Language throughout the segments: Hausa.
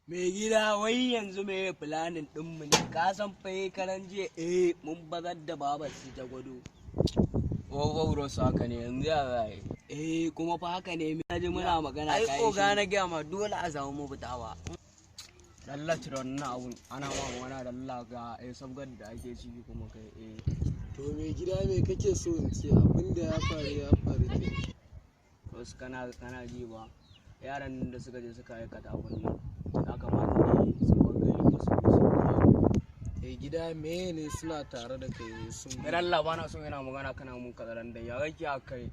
Mai gida wai yanzu mai planin ɗinmu ne, ka san fa karan jiya mun bazar da babar su ta gwado. Bro su haka ne yanzu ya zai. Kuma fa haka ne mai ji muna magana ai kai. Ai oga na gaya ma dole a samu mafitawa. Dalla cire wannan abun ana ma magana dalla ga sabgar da ake ciki kuma kai To mai gida me kake so in ce abinda ya faru ke. Wasu kana ji ba yaran da suka je suka aikata abun nan ya kamata ne su bangare da su gida me ne suna tare da kai sun dalla ba na so yana magana kana mun kazaran da ya kake akai.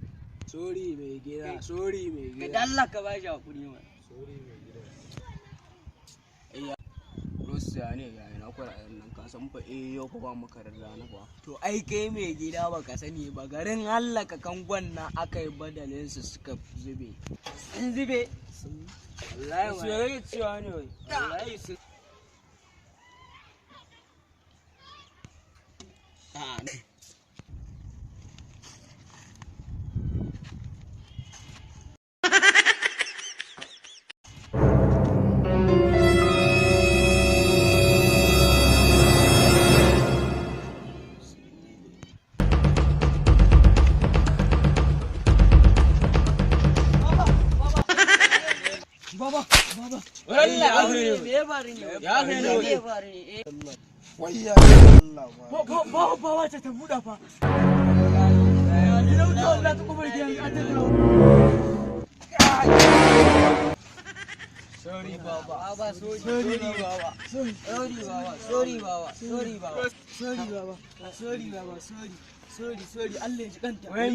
Sorry mai gida, sorry mai gida. Dalla ka ba shi hakuri ma. Sorry mai gida. Rusiya ne ga ina kwara nan ka san fa yau fa ba makarar rana ba. To ai kai mai gida baka sani ba, garin hallaka kangon nan akai badalin su suka zube. Sun zube. Wallahi Su yayi cewa ne wai. wallahi su Baba. Allah Ya bari ne. Wayya Allah ba. ba wata ta buɗa fa. Sorry baba. Sorry baba. Sorry Allah ya ji kanta. Wai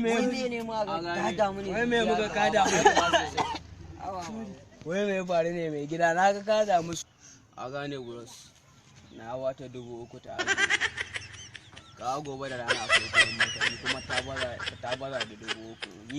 ne ma ga damu ne. Wai me muka ka damu Wai me faru ne mai gida na ga ka damu a gane guros. Na wata 3,000 ta aiki. Ka gobe da rana akwai kuma ta baza da 3,000.